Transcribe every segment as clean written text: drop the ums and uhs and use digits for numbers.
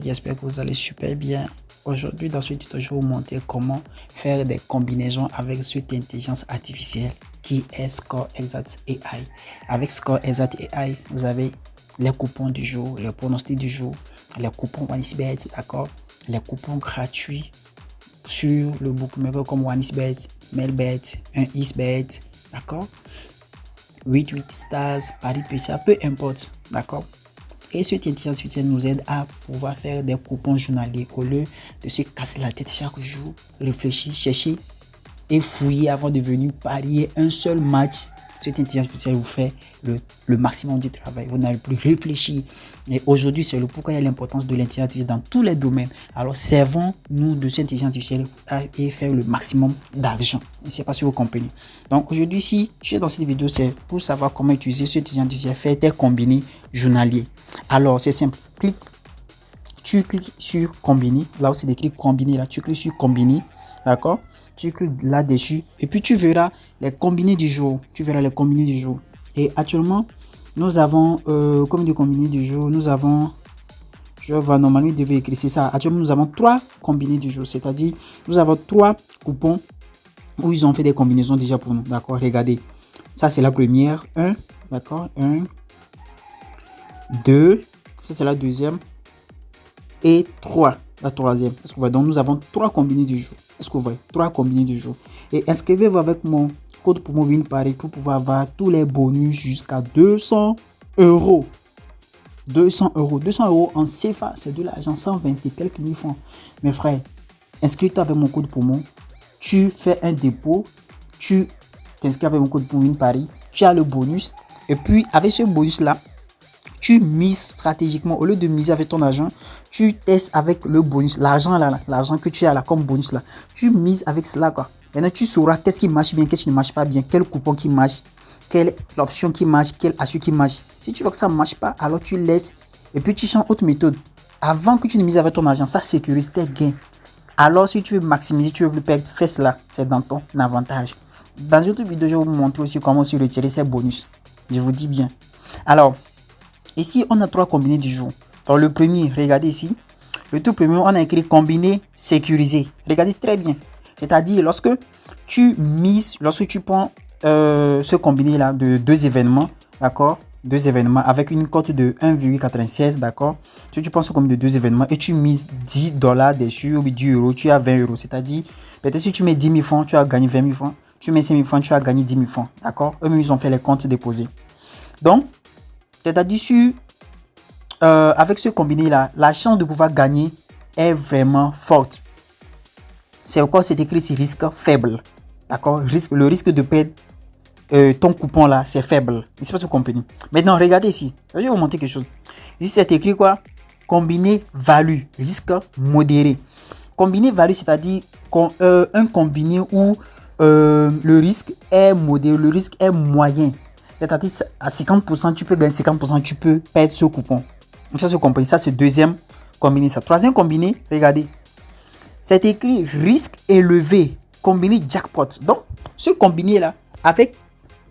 J'espère que vous allez super bien. Aujourd'hui, dans ce tuto, je vais vous montrer comment faire des combinaisons avec cette intelligence artificielle qui est Score Exact AI. Avec Score Exact AI, vous avez les coupons du jour, les pronostics du jour, les coupons OneXBet, d'accord? Les coupons gratuits sur le bookmaker comme OneXBet, Melbet, 1xBet, d'accord? 88 stars, Paris PCA, peu importe, d'accord? Et cette intelligence artificielle nous aide à pouvoir faire des coupons journaliers au lieu de se casser la tête chaque jour, réfléchir, chercher et fouiller avant de venir parier un seul match. Cette intelligence artificielle vous fait le maximum du travail. Vous n'allez plus réfléchir. Et aujourd'hui, c'est le pourquoi il y a l'importance de l'intelligence artificielle dans tous les domaines. Alors, servons-nous de cette intelligence artificielle et faire le maximum d'argent. Je ne sais pas si vous comprenez. Donc, aujourd'hui, si je suis dans cette vidéo, c'est pour savoir comment utiliser cette intelligence artificielle, faire des combinés journaliers. Alors, c'est simple. Tu cliques sur combiner. Là où c'est écrit combiner, là, tu cliques sur combiner. D'accord? Tu cliques là-dessus et puis tu verras les combinés du jour. Tu verras les combinés du jour. Et actuellement, nous avons, comme des combinés du jour, nous avons, je vais normalement, il devait écrire, c'est ça. Actuellement, nous avons 3 combinés du jour. C'est-à-dire, nous avons 3 coupons où ils ont fait des combinaisons déjà pour nous. D'accord? Regardez. Ça, c'est la première. 1. D'accord? 1. 2. Ça, c'est la deuxième. Et 3, la troisième. Est-ce que vous voyez? Donc, nous avons 3 combinés du jour. Est-ce que vous voyez? 3 combinés du jour. Et inscrivez-vous avec mon code promo WinPari pour pouvoir avoir tous les bonus jusqu'à 200 euros. 200 euros. 200 euros en CFA, c'est de l'argent, 120 et quelques mille francs. Mes frères, inscris-toi avec mon code promo. Tu fais un dépôt. Tu t'inscris avec mon code promo WinPari. Tu as le bonus. Et puis, avec ce bonus-là, tu mises stratégiquement. Au lieu de miser avec ton argent, tu testes avec le bonus, l'argent là, l'argent que tu as là comme bonus là. Tu mises avec cela quoi. Maintenant tu sauras qu'est-ce qui marche bien, qu'est-ce qui ne marche pas bien, quel coupon qui marche, quelle option qui marche, quelle assure qui marche. Si tu vois que ça ne marche pas, alors tu laisses et puis tu changes autre méthode. Avant que tu ne mises avec ton argent, ça sécurise tes gains. Alors si tu veux maximiser, tu veux plus perdre, fais cela, c'est dans ton avantage. Dans une autre vidéo, je vais vous montrer aussi comment se retirer ces bonus. Je vous dis bien. Alors, ici, on a 3 combinés du jour. Alors, le premier, regardez ici. Le tout premier, on a écrit combiné sécurisé. Regardez très bien. C'est-à-dire, lorsque tu prends ce combiné-là de 2 événements, d'accord? 2 événements avec une cote de 1,96, d'accord? Si tu prends ce combiné de 2 événements et tu mises $10 dessus ou 10 euros, tu as 20 euros. C'est-à-dire, peut-être si tu mets 10 000 francs, tu as gagné 20 000 francs. Tu mets 5 000 francs, tu as gagné 10 000 francs, d'accord? Eux-mêmes, ils ont fait les comptes déposés. Donc, c'est-à-dire avec ce combiné-là, la chance de pouvoir gagner est forte. C'est pourquoi c'est écrit ici risque faible. D'accord? Le risque de perdre ton coupon là, c'est faible. Je ne sais pas si vous comprenez. Maintenant, regardez ici. Je vais vous montrer quelque chose. Ici, c'est écrit quoi? Combiné value, risque modéré. Combiné value, c'est-à-dire un combiné où le risque est modéré, le risque est moyen. C'est-à-dire à 50%, tu peux gagner 50%, tu peux perdre ce coupon. Ça, c'est compris. Ça, c'est deuxième combiné. Ça. Troisième combiné, regardez. C'est écrit risque élevé, combiné jackpot. Donc, ce combiné-là, avec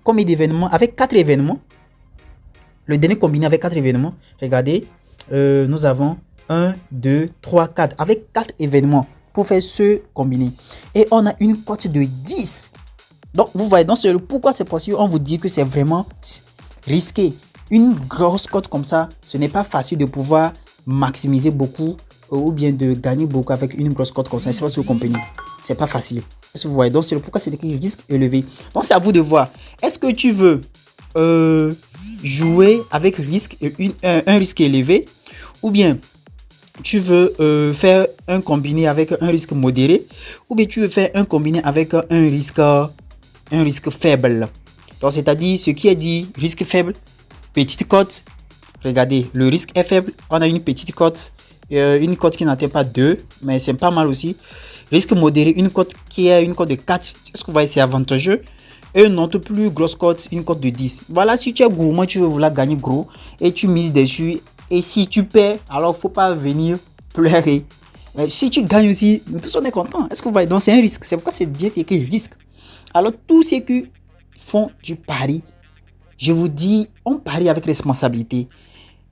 combien d'événements? Avec 4 événements. Le dernier combiné avec 4 événements. Regardez, nous avons 1, 2, 3, 4. Avec 4 événements pour faire ce combiné. Et on a une cote de 10. Donc, vous voyez, donc pourquoi c'est possible. On vous dit que c'est vraiment risqué. Une grosse cote comme ça, ce n'est pas facile de pouvoir maximiser beaucoup ou bien de gagner beaucoup avec une grosse cote comme ça. C'est pas si vous comprenez. C'est pas facile. Est-ce que vous voyez? Donc, c'est pourquoi c'est écrit risque élevé. Donc, c'est à vous de voir. Est-ce que tu veux jouer avec un risque élevé ou bien tu veux faire un combiné avec un risque modéré ou bien tu veux faire un combiné avec un risque faible. Donc, c'est-à-dire ce qui est dit risque faible, petite cote. Regardez, le risque est faible. On a une petite cote, une cote qui n'atteint pas 2, mais c'est pas mal aussi. Risque modéré, une cote qui est une cote de 4. Est-ce que vous voyez, c'est avantageux. Et une autre plus grosse cote, une cote de 10. Voilà, si tu es gourmand, tu veux vouloir gagner gros et tu mises dessus. Et si tu perds, alors faut pas venir pleurer. Si tu gagnes aussi, nous tous on est contents. Est-ce que vous voyez? Donc c'est un risque. C'est pourquoi c'est bien écrit risque. Alors tous ceux qui font du pari, je vous dis, on parie avec responsabilité.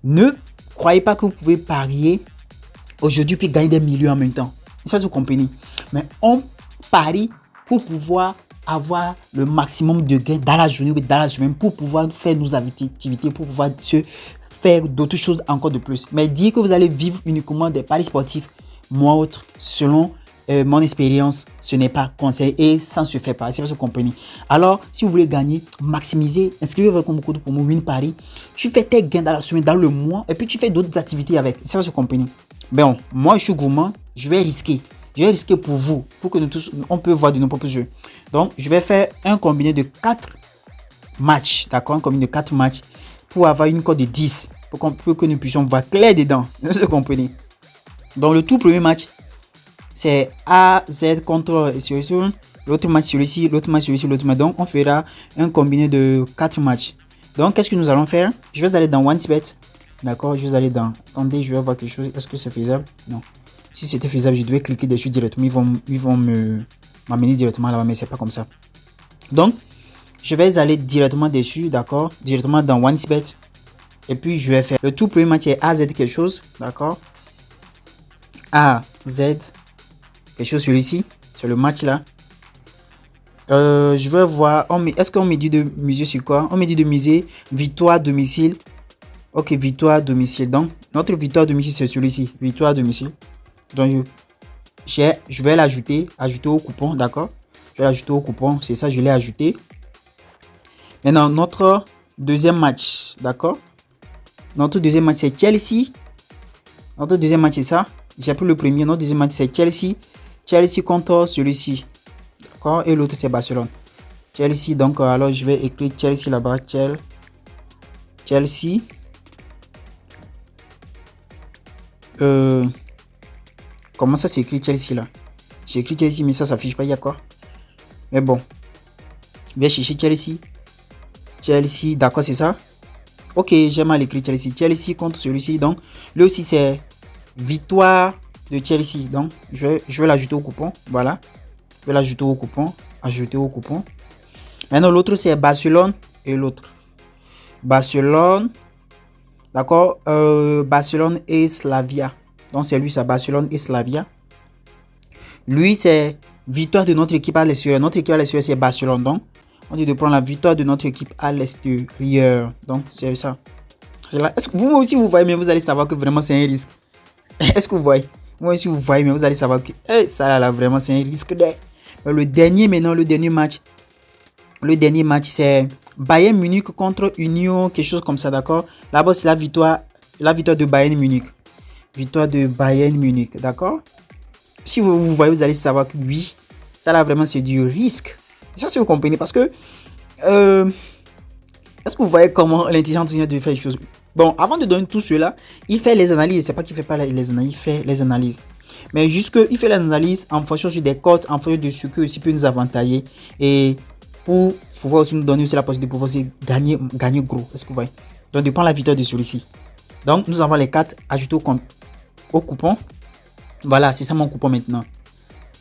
Ne croyez pas que vous pouvez parier aujourd'hui puis gagner des millions en même temps. Ça, vous comprenez. Mais on parie pour pouvoir avoir le maximum de gains dans la journée ou dans la semaine pour pouvoir faire nos activités, pour pouvoir se faire d'autres choses encore de plus. Mais dire que vous allez vivre uniquement des paris sportifs, moi autre, selon mon expérience, ce n'est pas conseil et ça ne se fait pas. C'est pas ce compagnie. Alors, si vous voulez gagner, maximiser, inscrivez-vous avec mon code pour mon Win Paris. Tu fais tes gains dans la semaine, dans le mois et puis tu fais d'autres activités avec. C'est pas ce compagnie. Bon, moi je suis gourmand, je vais risquer. Je vais risquer pour vous, pour que nous tous, on peut voir de nos propres jeux. Donc, je vais faire un combiné de 4 matchs, d'accord, un combiné de 4 matchs pour avoir une cote de 10, pour que nous puissions voir clair dedans. Vous comprenez? Donc, le tout premier match, c'est AZ contre celui-ci, l'autre match celui-ci, l'autre match celui-ci, l'autre match. Donc, on fera un combiné de 4 matchs. Donc, qu'est-ce que nous allons faire? Je vais aller dans OneXBet. D'accord, je vais aller dans... Attendez, je vais voir quelque chose. Est-ce que c'est faisable? Non. Si c'était faisable, je devais cliquer dessus directement. Ils vont m'amener directement là-bas, mais c'est pas comme ça. Donc, je vais aller directement dessus, d'accord? Directement dans OneXBet. Et puis, je vais faire... Le tout premier match est AZ quelque chose, d'accord? AZ quelque chose celui-ci. C'est le match là. Je vais voir... Est-ce qu'on me dit de miser sur quoi? On me dit de miser victoire à domicile. Ok, victoire à domicile. Donc, notre victoire à domicile, c'est celui-ci. Victoire à domicile. Donc, je vais l'ajouter. Ajouter au coupon, d'accord? Je vais l'ajouter au coupon. C'est ça, je l'ai ajouté. Maintenant, notre deuxième match, d'accord? Notre deuxième match, c'est Chelsea. Notre deuxième match, c'est ça. J'ai pris le premier. Notre deuxième match, c'est Chelsea. Chelsea contre celui-ci. D'accord? Et l'autre, c'est Barcelone. Chelsea, donc, alors, je vais écrire Chelsea là-bas. Chelsea. Comment ça s'écrit Chelsea là? J'ai écrit Chelsea mais ça s'affiche pas, il y a quoi? Mais bon, je vais chercher Chelsea. Chelsea, d'accord, c'est ça? Ok, j'ai mal écrit Chelsea. Chelsea contre celui-ci, donc lui aussi c'est victoire de Chelsea. Donc je vais l'ajouter au coupon. Voilà, je vais l'ajouter au coupon. Ajouter au coupon. Maintenant l'autre c'est Barcelone et l'autre Barcelone. D'accord, Barcelone et Slavia. Donc c'est lui, c'est Barcelone et Slavia. Lui, c'est victoire de notre équipe à l'extérieur. Notre équipe à l'extérieur, c'est Barcelone. Donc, on dit de prendre la victoire de notre équipe à l'extérieur. Donc, c'est ça. Est-ce que vous aussi, vous voyez, mais vous allez savoir que vraiment, c'est un risque. Est-ce que vous voyez? Moi aussi, vous voyez, mais vous allez savoir que ça, là, vraiment, c'est un risque. Le dernier, maintenant, le dernier match. Le dernier match, c'est Bayern Munich contre Union, quelque chose comme ça, d'accord? Là-bas, c'est la victoire de Bayern Munich. Victoire de Bayern Munich, d'accord? Si vous voyez, vous allez savoir que oui, ça là vraiment c'est du risque. Ça, si vous comprenez, parce que est-ce que vous voyez comment l'intelligence artificielle de faire les choses? Bon, avant de donner tout cela, il fait les analyses. C'est pas qu'il fait pas les analyses, il fait les analyses. Mais juste il fait les analyses en fonction des codes, en fonction de ce que aussi peut nous avantager et pour pouvoir aussi nous donner aussi la possibilité de pouvoir aussi gagner gros. Est-ce que vous voyez? Donc, de prendre la victoire de celui-ci. Donc, nous avons les 4 ajoutés au coupon. Voilà, c'est ça mon coupon maintenant.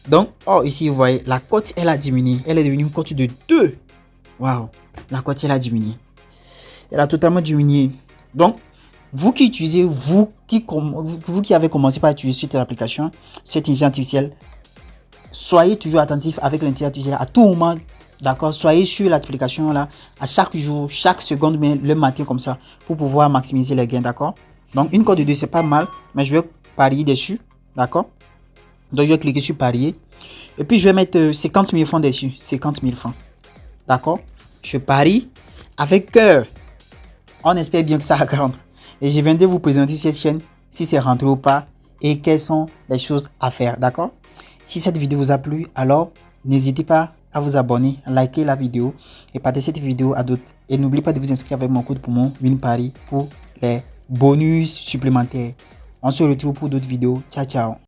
Donc, ici, vous voyez, la cote, elle a diminué. Elle est devenue une cote de 2. Waouh, la cote, elle a diminué. Elle a totalement diminué. Donc, vous qui utilisez, vous qui avez commencé par utiliser cette application, cette intelligence artificielle, soyez toujours attentif avec l'intelligence artificielle à tout moment. D'accord, soyez sur l'application là, à chaque jour, chaque seconde, mais le matin comme ça, pour pouvoir maximiser les gains. D'accord. Donc, une cote de 2, c'est pas mal, mais je vais parier dessus. D'accord. Donc, je vais cliquer sur parier. Et puis, je vais mettre 50 000 francs dessus. 50 000 francs. D'accord. Je parie avec cœur. On espère bien que ça rentre. Et je viens de vous présenter cette chaîne, si c'est rentré ou pas, et quelles sont les choses à faire. D'accord. Si cette vidéo vous a plu, alors n'hésitez pas à vous abonner, à liker la vidéo et partager cette vidéo à d'autres. Et n'oubliez pas de vous inscrire avec mon code pour mon Win Paris pour les bonus supplémentaires. On se retrouve pour d'autres vidéos. Ciao, ciao.